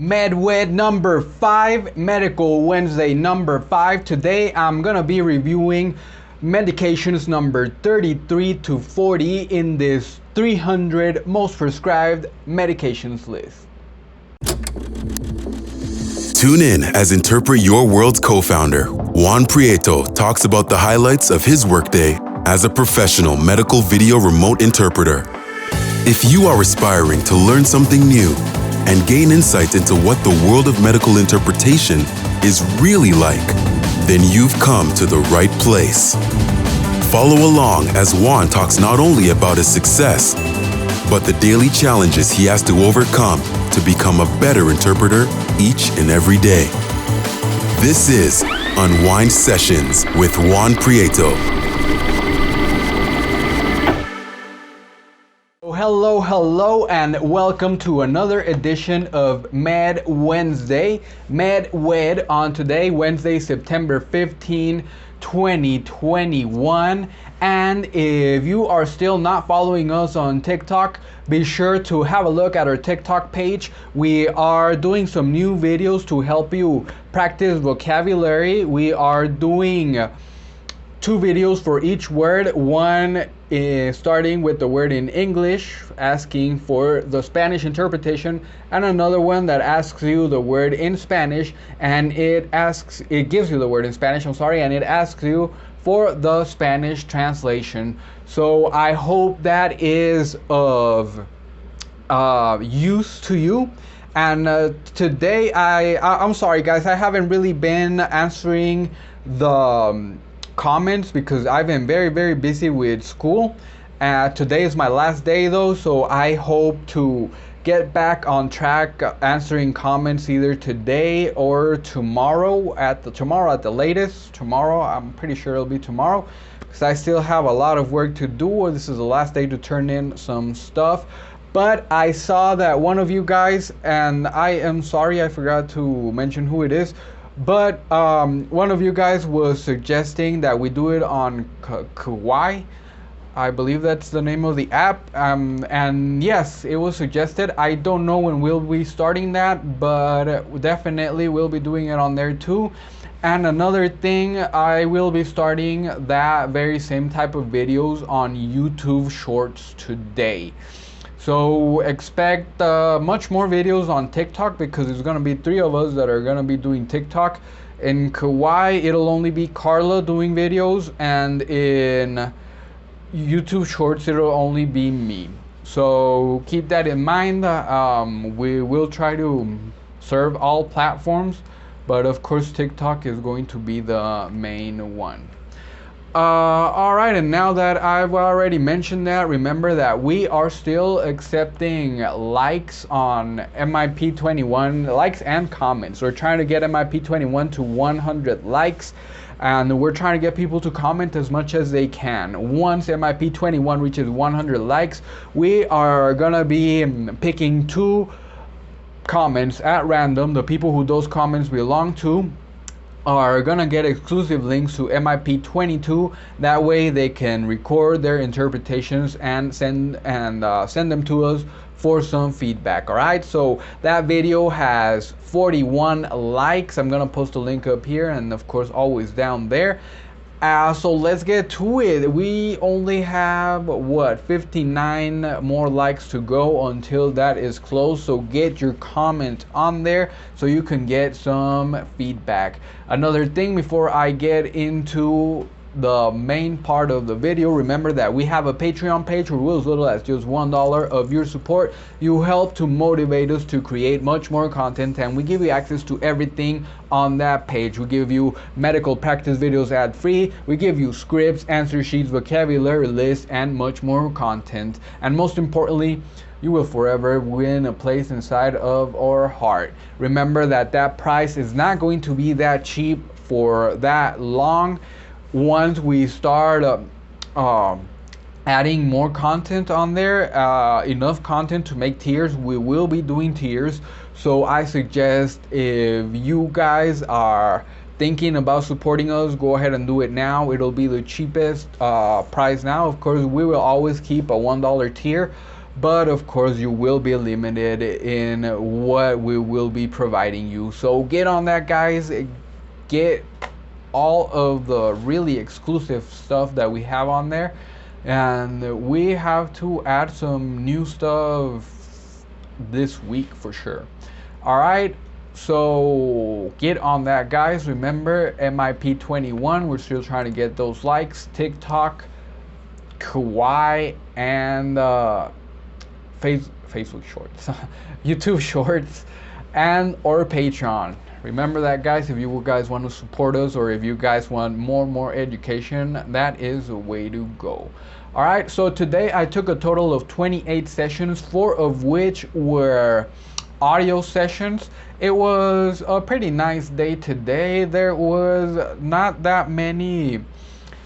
MedWed number 5, Medical Wednesday number 5. Today I'm gonna be reviewing medications number 33 to 40 in this 300 most prescribed medications list. Tune in as Interpret Your World's co-founder, Juan Prieto, talks about the highlights of his workday as a professional medical video remote interpreter. If you are aspiring to learn something new and gain insight into what the world of medical interpretation is really like, then you've come to the right place. Follow along as Juan talks not only about his success, but the daily challenges he has to overcome to become a better interpreter each and every day. This is Unwind Sessions with Juan Prieto. Hello, and welcome to another edition of Med Wednesday. MedWed on today, Wednesday, September 15, 2021. And if you are still not following us on TikTok, be sure to have a look at our TikTok page. We are doing some new videos to help you practice vocabulary. We are doing 2 videos for each word. One is starting with the word in English, asking for the Spanish interpretation, and another one that asks you the word in Spanish, and it gives you the word in Spanish, and it asks you for the Spanish translation. So I hope that is of use to you. And today I'm sorry guys, I haven't really been answering the comments because I've been very busy with school. Today is my last day though, so I hope to get back on track answering comments either today or tomorrow at the latest. Tomorrow, I'm pretty sure it'll be tomorrow, because I still have a lot of work to do. This is the last day to turn in some stuff. But I saw that one of you guys, and I am sorry I forgot to mention who it is, but one of you guys was suggesting that we do it on Kawaii. I believe that's the name of the app. And yes, it was suggested. I don't know when we'll be starting that, but definitely we'll be doing it on there too. And another thing, I will be starting that very same type of videos on YouTube Shorts today. So expect much more videos on TikTok, because there's going to be 3 of us that are going to be doing TikTok. In Kawaii, it'll only be Carla doing videos, and in YouTube Shorts, it'll only be me. So keep that in mind. We will try to serve all platforms, but of course TikTok is going to be the main one. Alright, and now that I've already mentioned that, remember that we are still accepting likes on MIP21, likes and comments. We're trying to get MIP21 to 100 likes, and we're trying to get people to comment as much as they can. Once MIP21 reaches 100 likes, we are gonna be picking 2 comments at random. The people who those comments belong to are gonna get exclusive links to MIP22. That way they can record their interpretations and send them to us for some feedback. All right, so that video has 41 likes. I'm gonna post a link up here, and of course always down there. So let's get to it. We only have 59 more likes to go until that is closed. So get your comment on there so you can get some feedback. Another thing before I get into the main part of the video, remember that we have a Patreon page where as little as just $1 of your support, you help to motivate us to create much more content, and we give you access to everything on that page. We give you medical practice videos ad-free, we give you scripts, answer sheets, vocabulary lists, and much more content. And most importantly, you will forever win a place inside of our heart. Remember that that price is not going to be that cheap for that long. Once we start adding more content on there, enough content to make tiers, we will be doing tiers. So I suggest, if you guys are thinking about supporting us, go ahead and do it now. It'll be the cheapest price now. Of course, we will always keep a $1 tier, but of course you will be limited in what we will be providing you. So get on that, guys. Get all of the really exclusive stuff that we have on there, and we have to add some new stuff this week for sure. All right, so get on that, guys. Remember, MIP21, we're still trying to get those likes. TikTok, Kawaii, and Facebook Shorts, YouTube Shorts, and or Patreon. Remember that, guys. If you guys want to support us, or if you guys want more education, that is the way to go. All right, so today I took a total of 28 sessions, 4 of which were audio sessions. It was a pretty nice day today. There was not that many.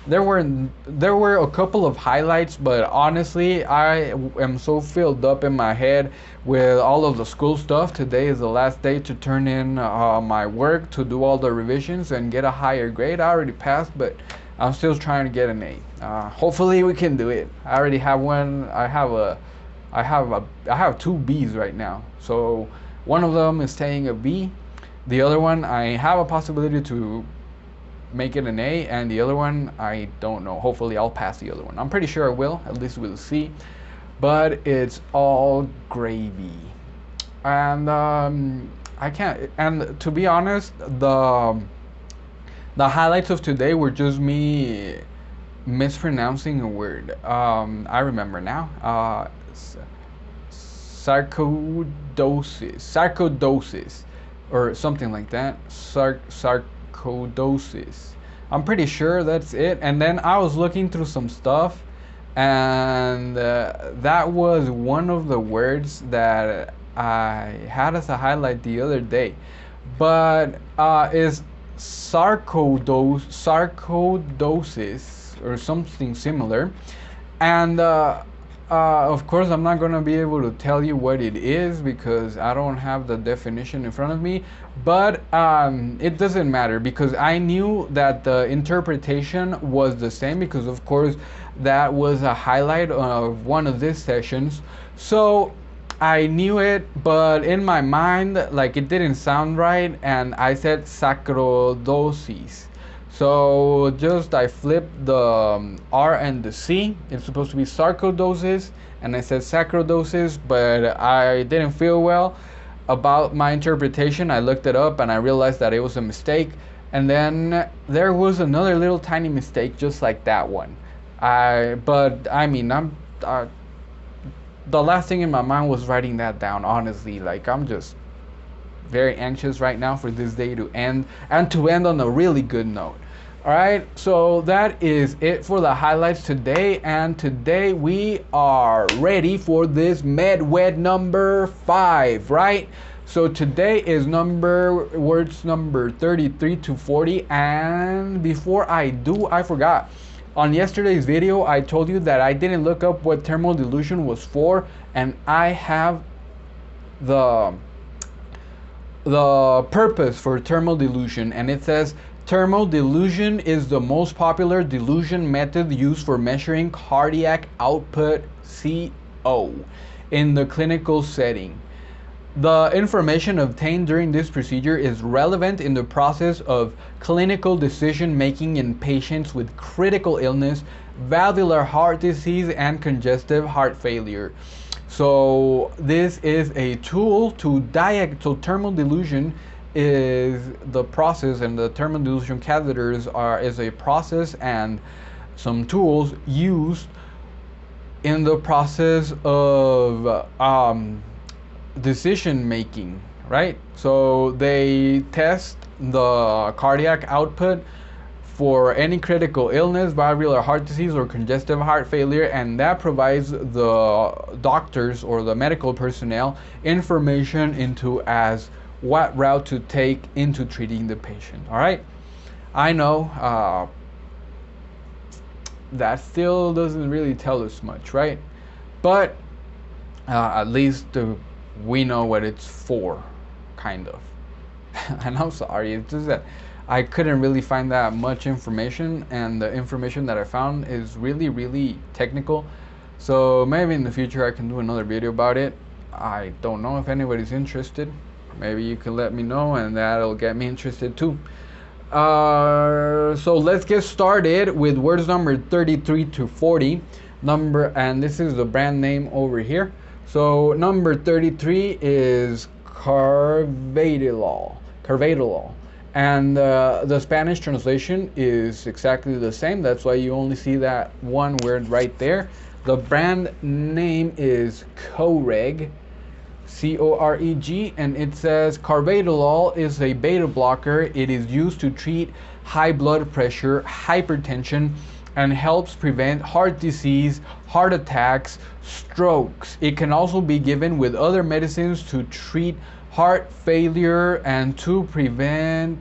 There were a couple of highlights, but honestly, I am so filled up in my head with all of the school stuff. Today is the last day to turn in my work, to do all the revisions and get a higher grade. I already passed, but I'm still trying to get an A. Hopefully we can do it. I already have one. I have 2 B's right now. So one of them is staying a B. The other one, I have a possibility to make it an A, and the other one, I don't know. Hopefully I'll pass the other one. I'm pretty sure I will, at least we'll see. But it's all gravy. And I can't, and to be honest, the highlights of today were just me mispronouncing a word. I remember now. Sarcoidosis, or something like that. Sarcoidosis. I'm pretty sure that's it. And then I was looking through some stuff, and that was one of the words that I had as a highlight the other day. But is sarcoidosis or something similar. And of course, I'm not going to be able to tell you what it is because I don't have the definition in front of me. But it doesn't matter, because I knew that the interpretation was the same, because of course that was a highlight of one of these sessions. So I knew it, but in my mind, like, it didn't sound right, and I said sacrodosis. So just I flipped the R and the C. It's supposed to be sarcoidosis, and I said sacrodosis, but I didn't feel well about my interpretation. I looked it up and I realized that it was a mistake. And then there was another little tiny mistake just like that one. But I mean, the last thing in my mind was writing that down, honestly. Like, I'm just very anxious right now for this day to end, and to end on a really good note. All right, so that is it for the highlights today, and today we are ready for this MedWed number 5, right? So today is words number 33 to 40, and before I do, I forgot. On yesterday's video, I told you that I didn't look up what thermal dilution was for, and I have the purpose for thermal dilution, and it says thermal dilution is the most popular dilution method used for measuring cardiac output, CO, in the clinical setting. The information obtained during this procedure is relevant in the process of clinical decision making in patients with critical illness, valvular heart disease, and congestive heart failure. So this is a tool to so thermal dilution is the process, and the thermal dilution catheters is a process and some tools used in the process of decision making, right? So they test the cardiac output for any critical illness, valvular heart disease, or congestive heart failure, and that provides the doctors or the medical personnel information into as what route to take into treating the patient. All right, I know that still doesn't really tell us much, right? But at least we know what it's for, kind of. And I'm sorry, it's just that I couldn't really find that much information, and the information that I found is really, really technical. So maybe in the future I can do another video about it. I don't know if anybody's interested. Maybe you can let me know, and that'll get me interested too. So let's get started with words number 33 to 40. And this is the brand name over here. So number 33 is carvedilol. And the Spanish translation is exactly the same. That's why you only see that one word right there. The brand name is Coreg, C-O-R-E-G, and it says carvedilol is a beta blocker. It is used to treat high blood pressure, hypertension, and helps prevent heart disease, heart attacks, strokes. It can also be given with other medicines to treat heart failure and to prevent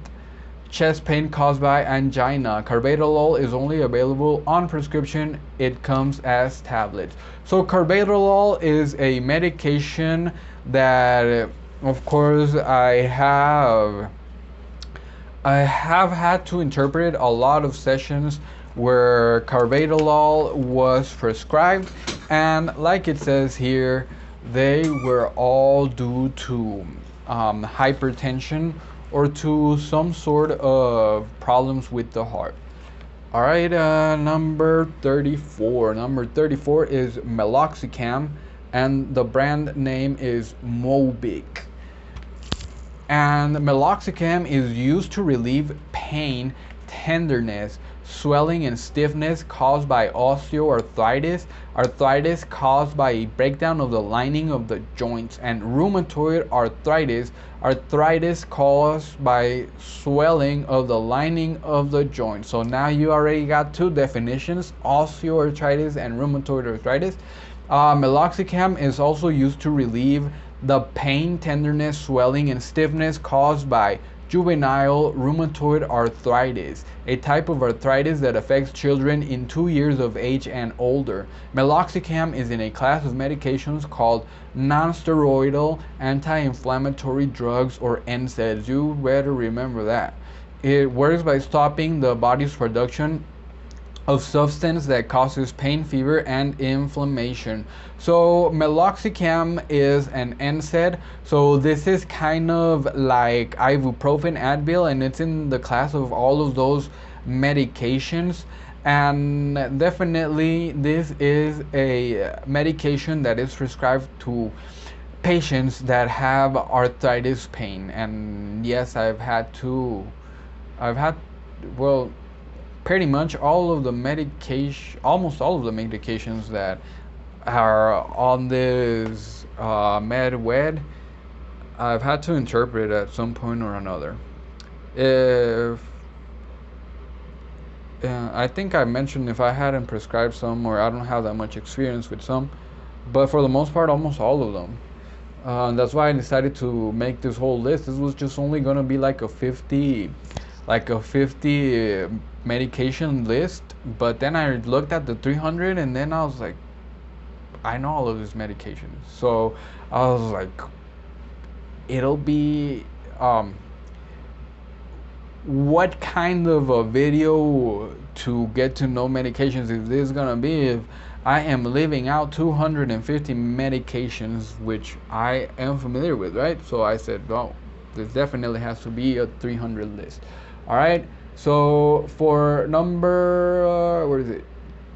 chest pain caused by angina. Carvedilol is only available on prescription. It comes as tablets. So carvedilol is a medication that, of course, I have had to interpret a lot of sessions where carvedilol was prescribed, and like it says here, they were all due to hypertension or to some sort of problems with the heart. All right, number 34. Number 34 is Meloxicam, and the brand name is Mobic. And Meloxicam is used to relieve pain, tenderness, swelling, and stiffness caused by osteoarthritis, arthritis caused by a breakdown of the lining of the joints, and rheumatoid arthritis, arthritis caused by swelling of the lining of the joint. So now you already got two definitions: osteoarthritis and rheumatoid arthritis. Meloxicam is also used to relieve the pain, tenderness, swelling, and stiffness caused by juvenile rheumatoid arthritis, a type of arthritis that affects children in 2 years of age and older. Meloxicam is in a class of medications called non-steroidal anti-inflammatory drugs, or NSAIDs. You better remember that. It works by stopping the body's production of substance that causes pain, fever, and inflammation. So Meloxicam is an NSAID. So this is kind of like ibuprofen, Advil, and it's in the class of all of those medications. And definitely this is a medication that is prescribed to patients that have arthritis pain. And yes, well, pretty much all of the almost all of the medications that are on this MedWed, I've had to interpret at some point or another. I think I mentioned if I hadn't prescribed some, or I don't have that much experience with some, but for the most part, almost all of them. That's why I decided to make this whole list. This was just only gonna be like a 50 medication list, but then I looked at the 300, and then I was like, I know all of these medications. So I was like, it'll be what kind of a video to get to know medications is this gonna be if I am living out 250 medications which I am familiar with, right? So I said, well, this definitely has to be a 300 list. All right, so for number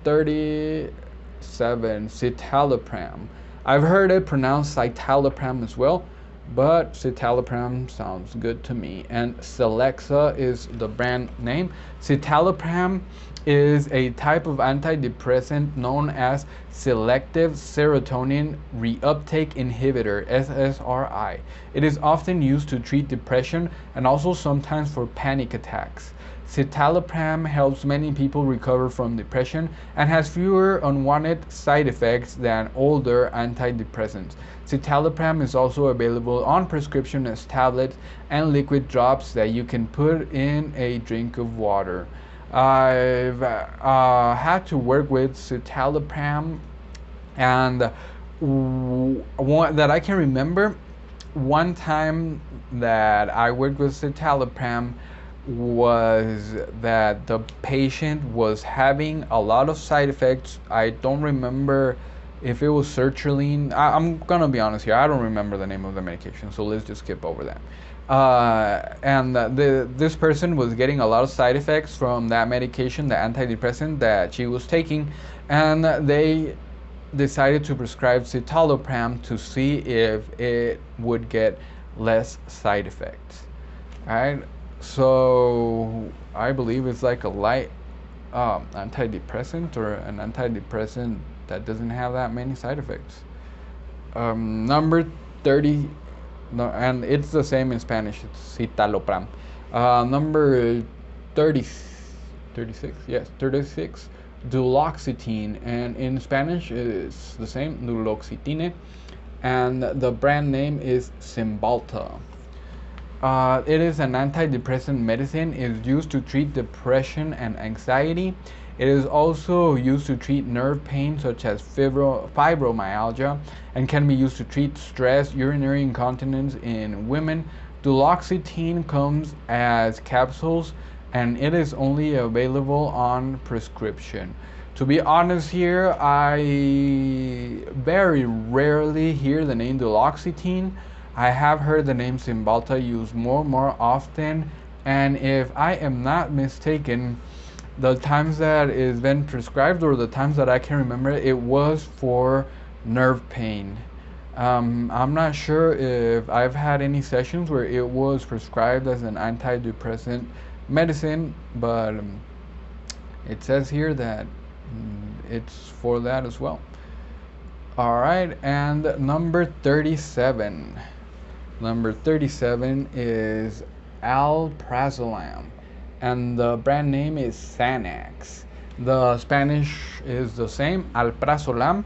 37, Citalopram. I've heard it pronounced Citalopram as well, but Citalopram sounds good to me. And Celexa is the brand name. Citalopram is a type of antidepressant known as selective serotonin reuptake inhibitor, SSRI. It is often used to treat depression and also sometimes for panic attacks. Citalopram helps many people recover from depression and has fewer unwanted side effects than older antidepressants. Citalopram is also available on prescription as tablets and liquid drops that you can put in a drink of water. I've had to work with Citalopram, and one that I can remember, one time that I worked with Citalopram, was that the patient was having a lot of side effects. I don't remember if it was sertraline. I'm gonna be honest here, I don't remember the name of the medication, so let's just skip over that. And this person was getting a lot of side effects from that medication, the antidepressant that she was taking, and they decided to prescribe citalopram to see if it would get less side effects. All right, so I believe it's like a light antidepressant, or an antidepressant that doesn't have that many side effects. Number 30, no, and it's the same in Spanish, it's citalopram. Number 30, 36, yes, 36, duloxetine, and in Spanish it's the same, duloxetine, and the brand name is Cymbalta. It is an antidepressant medicine. It is used to treat depression and anxiety. It is also used to treat nerve pain such as fibromyalgia, and can be used to treat stress, urinary incontinence in women. Duloxetine comes as capsules, and it is only available on prescription. To be honest here, I very rarely hear the name duloxetine. I have heard the name Cymbalta used more often, and if I am not mistaken, the times that it's been prescribed, or the times that I can remember, it was for nerve pain. I'm not sure if I've had any sessions where it was prescribed as an antidepressant medicine, but it says here that it's for that as well. All right, and number 37. Number 37 is Alprazolam, and the brand name is Xanax. The Spanish is the same, Alprazolam.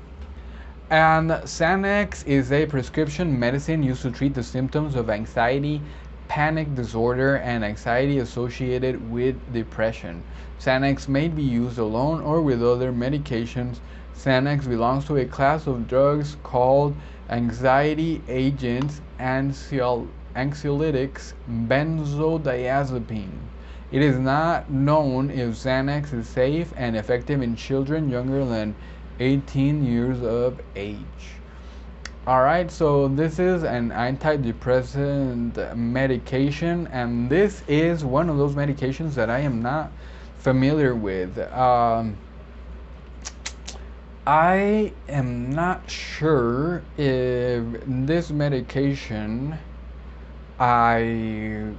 And Xanax is a prescription medicine used to treat the symptoms of anxiety, panic disorder, and anxiety associated with depression. Xanax may be used alone or with other medications. Xanax belongs to a class of drugs called anxiety agents, anxiolytics, benzodiazepine. It is not known if Xanax is safe and effective in children younger than 18 years of age. Alright, so this is an antidepressant medication, and this is one of those medications that I am not familiar with. I am not sure if this medication, I'm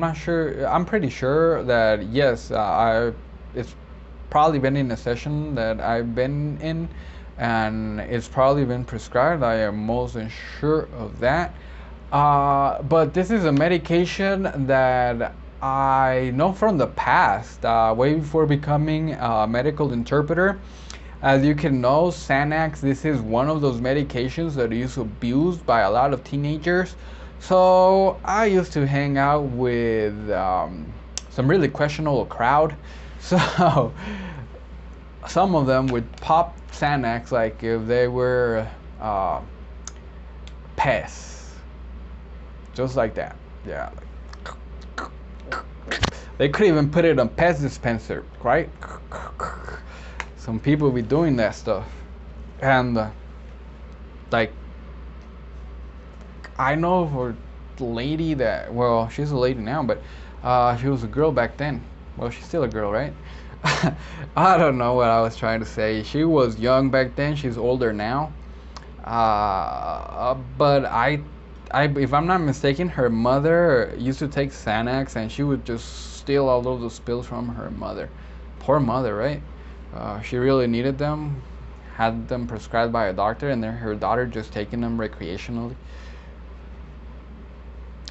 not sure. I'm pretty sure that yes, it's probably been in a session that I've been in, and it's probably been prescribed. I am most sure of that. But this is a medication that I know from the past, way before becoming a medical interpreter. As you can know, Xanax, this is one of those medications that is abused by a lot of teenagers. So I used to hang out with some really questionable crowd. So some of them would pop Xanax like if they were pests. Just like that. Yeah. They could even put it on pest dispenser, right? Some people be doing that stuff. And like, I know of a lady that, well, she's a lady now, but she was a girl back then. Well, she's still a girl, right? I don't know what I was trying to say. She was young back then. She's older now. But if I'm not mistaken, her mother used to take Xanax, and she would just steal all of those pills from her mother. Poor mother, right? She really needed them, had them prescribed by a doctor, and then her daughter just taking them recreationally.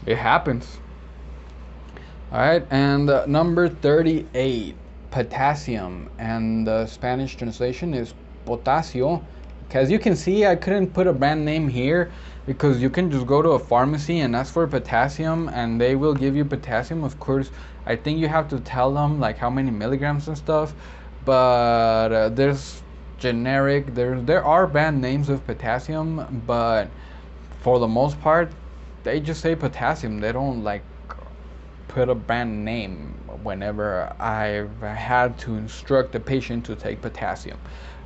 It happens. All right, and number 38, potassium, and the Spanish translation is potasio. As you can see, I couldn't put a brand name here because you can just go to a pharmacy and ask for potassium, and they will give you potassium. Of course, I think you have to tell them like how many milligrams and stuff, but there's generic, there are brand names of potassium, but for the most part they just say potassium. They don't like put a brand name whenever I've had to instruct a patient to take potassium.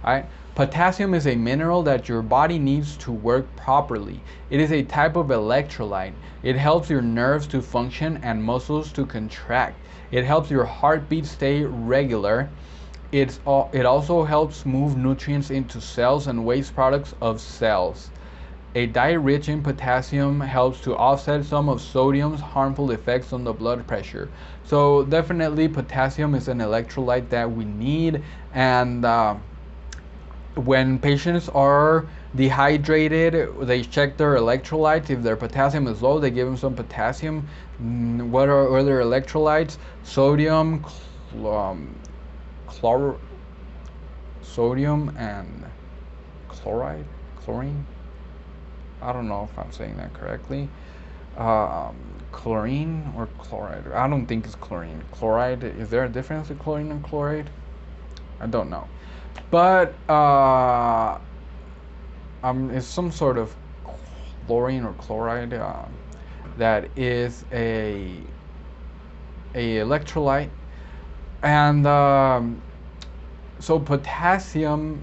All right? Potassium is a mineral that your body needs to work properly. It is a type of electrolyte. It helps your nerves to function and muscles to contract. It helps your heartbeat stay regular. It also helps move nutrients into cells and waste products of cells. A diet rich in potassium helps to offset some of sodium's harmful effects on the blood pressure. So definitely potassium is an electrolyte that we need, and when patients are dehydrated, they check their electrolytes. If their potassium is low, they give them some potassium. What are other electrolytes? Sodium, sodium and chlorine. I don't know if I'm saying that correctly. Chlorine or chloride? I don't think it's chlorine. Chloride, is there a difference between chlorine and chloride? I don't know. But it's some sort of chlorine or chloride that is a electrolyte. And so potassium,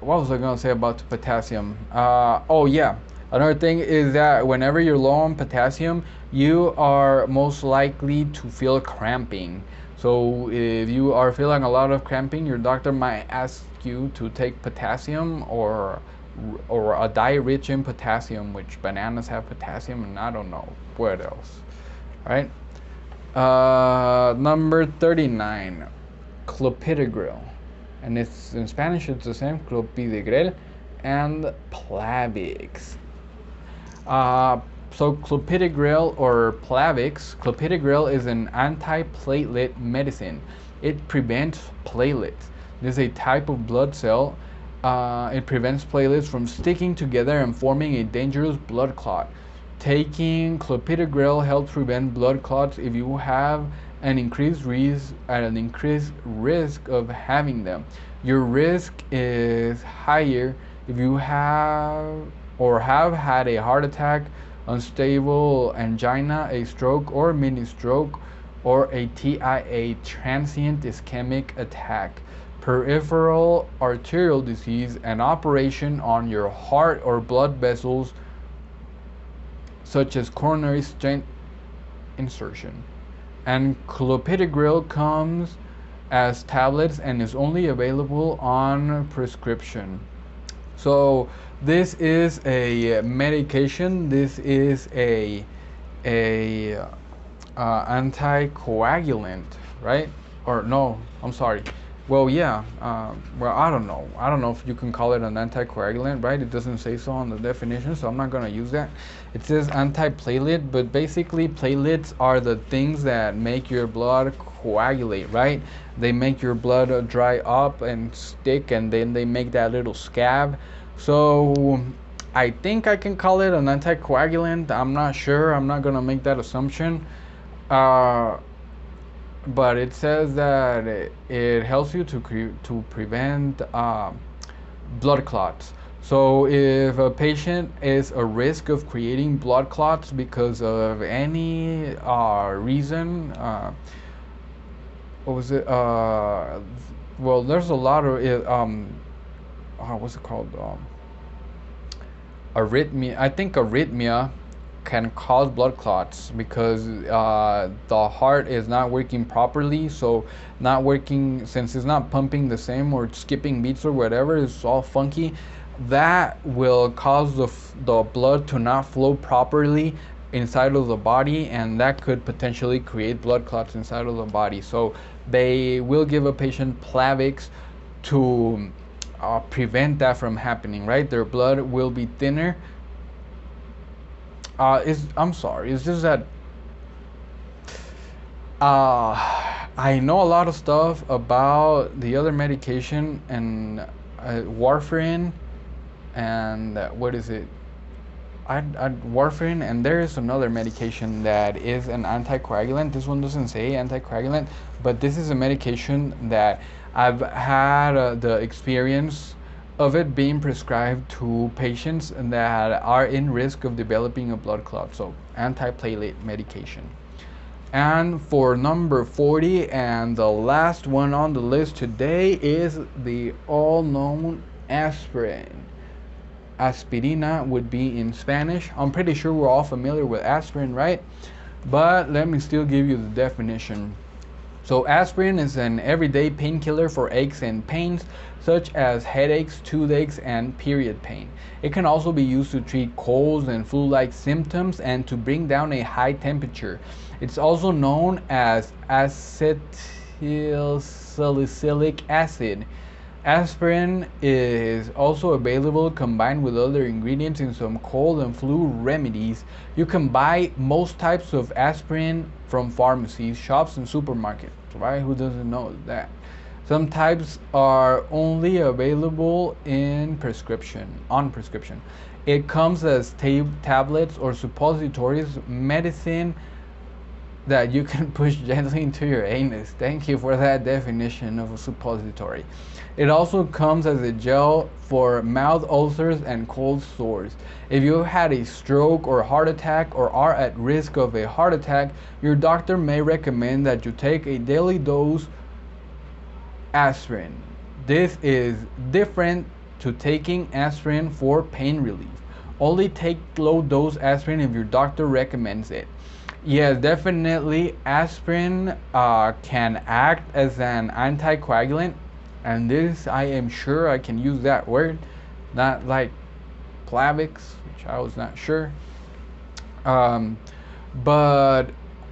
what was I going to say about potassium? Oh yeah, another thing is that whenever you're low on potassium, you are most likely to feel cramping. So if you are feeling a lot of cramping, your doctor might ask you to take potassium or a diet rich in potassium, which bananas have potassium, and I don't know what else. All right. Number 39, Clopidogrel. And it's in Spanish, it's the same, Clopidogrel and Plavix. So Clopidogrel or Plavix, Clopidogrel is an antiplatelet medicine. It prevents platelets. This is a type of blood cell. It prevents platelets from sticking together and forming a dangerous blood clot. Taking Clopidogrel helps prevent blood clots if you have an increased risk of having them. Your risk is higher if you have had a heart attack, unstable angina, a stroke or mini stroke, or a TIA, transient ischemic attack, peripheral arterial disease, an operation on your heart or blood vessels such as coronary stent insertion. And Clopidogrel comes as tablets and is only available on prescription. So this is a medication. This is a anticoagulant, right? Or no, I'm sorry. Well, yeah. Well, I don't know. I don't know if you can call it an anticoagulant, right? It doesn't say so on the definition, so I'm not going to use that. It says antiplatelet, but basically platelets are the things that make your blood coagulate, right? They make your blood dry up and stick, and then they make that little scab. So I think I can call it an anticoagulant. I'm not sure. I'm not going to make that assumption. But it says that it helps you to prevent blood clots. So if a patient is at risk of creating blood clots because of any reason, what was it? Well, there's a lot of what's it called? Arrhythmia. I think arrhythmia can cause blood clots because the heart is not working properly. So not working, since it's not pumping the same or skipping beats or whatever, it's all funky. That will cause the blood to not flow properly inside of the body, and that could potentially create blood clots inside of the body. So they will give a patient Plavix to prevent that from happening, right? Their blood will be thinner. I'm sorry, it's just that I know a lot of stuff about the other medication and warfarin and what is it? Warfarin, and there is another medication that is an anticoagulant. This one doesn't say anticoagulant, but this is a medication that I've had the experience of it being prescribed to patients that are in risk of developing a blood clot. So antiplatelet medication. And for number 40, and the last one on the list today, is the all-known aspirin. Aspirina would be in Spanish. I'm pretty sure we're all familiar with aspirin, right? But let me still give you the definition. So aspirin is an everyday painkiller for aches and pains such as headaches, toothaches, and period pain. It can also be used to treat colds and flu-like symptoms and to bring down a high temperature. It's also known as acetylsalicylic acid. Aspirin is also available combined with other ingredients in some cold and flu remedies. You can buy most types of aspirin from pharmacies, shops, and supermarkets, right? Who doesn't know that? Some types are only available on prescription. It comes as tablets or suppositories, medicine that you can push gently into your anus. Thank you for that definition of a suppository. It also comes as a gel for mouth ulcers and cold sores. If you had a stroke or heart attack or are at risk of a heart attack, your doctor may recommend that you take a daily dose aspirin. This is different to taking aspirin for pain relief. Only take low dose aspirin if your doctor recommends it. Yes, definitely aspirin can act as an anticoagulant, and this, I am sure I can use that word, not like Plavix, which I was not sure. But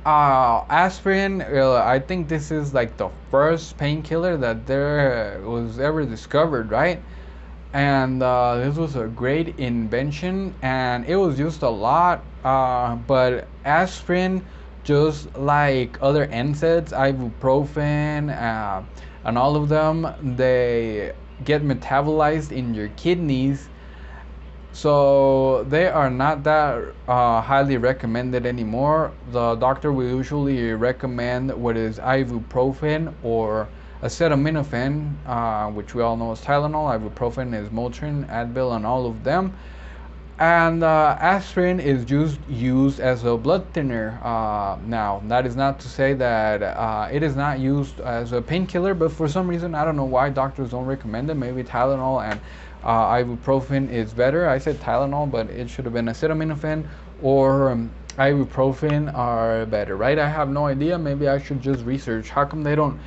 aspirin, I think this is like the first painkiller that there was ever discovered, right? And this was a great invention, and it was used a lot. But aspirin, just like other NSAIDs, ibuprofen, and all of them, they get metabolized in your kidneys, so they are not that highly recommended anymore. The doctor will usually recommend what is ibuprofen or acetaminophen, which we all know is Tylenol. Ibuprofen is Motrin, Advil, and all of them. And aspirin is just used as a blood thinner now. That is not to say that it is not used as a painkiller, but for some reason, I don't know why doctors don't recommend it. Maybe Tylenol and ibuprofen is better. I said Tylenol, but it should have been acetaminophen or ibuprofen are better, right? I have no idea. Maybe I should just research. How come they don't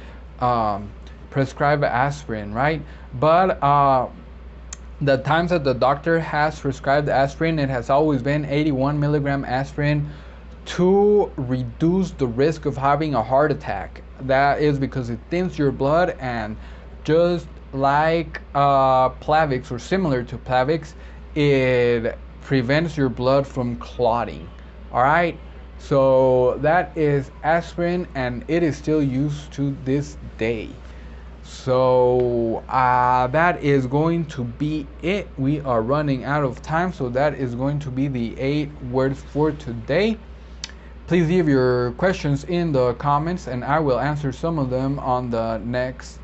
prescribe aspirin, right? But the times that the doctor has prescribed aspirin, it has always been 81 milligram aspirin to reduce the risk of having a heart attack. That is because it thins your blood, and just like Plavix, or similar to Plavix, it prevents your blood from clotting. All right, so that is aspirin, and it is still used to this day. So that is going to be it. We are running out of time, so that is going to be the 8 words for today. Please leave your questions in the comments, and I will answer some of them on the next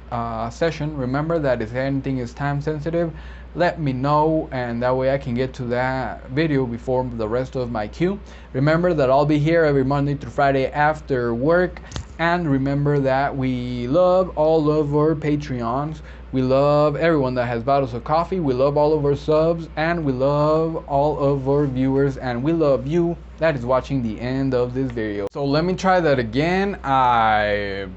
session. Remember that if anything is time sensitive, let me know, and that way I can get to that video before the rest of my queue. Remember that I'll be here every Monday through Friday after work. And remember that we love all of our Patreons. We love everyone that has bottles of coffee. We love all of our subs, and we love all of our viewers, and we love you that is watching the end of this video. So let me try that again. I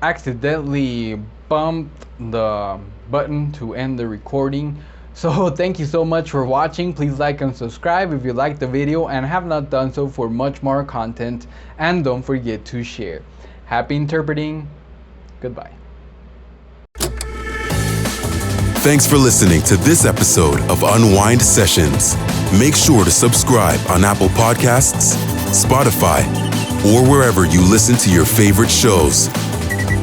accidentally bumped the button to end the recording. So thank you so much for watching. Please like and subscribe if you liked the video and have not done so for much more content. And don't forget to share. Happy interpreting. Goodbye. Thanks for listening to this episode of Unwind Sessions. Make sure to subscribe on Apple Podcasts, Spotify, or wherever you listen to your favorite shows.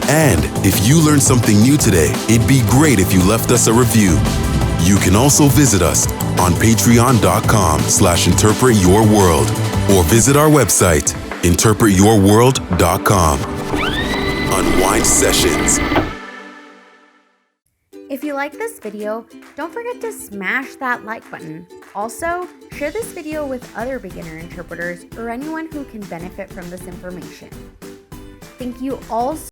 And if you learned something new today, it'd be great if you left us a review. You can also visit us on patreon.com/interpretyourworld or visit our website, interpretyourworld.com. Unwind Sessions. If you like this video, don't forget to smash that like button. Also, share this video with other beginner interpreters or anyone who can benefit from this information. Thank you all so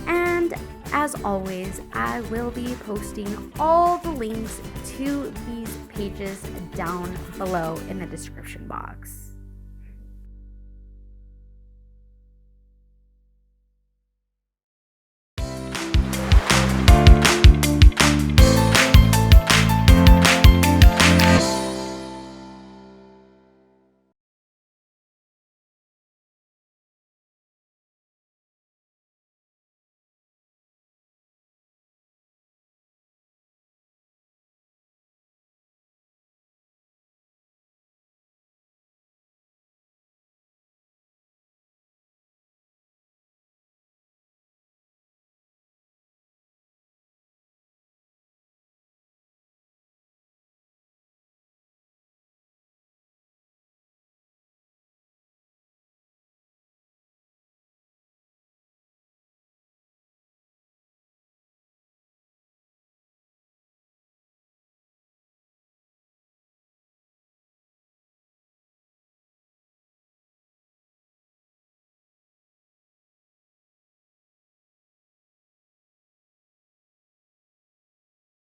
And as always, I will be posting all the links to these pages down below in the description box.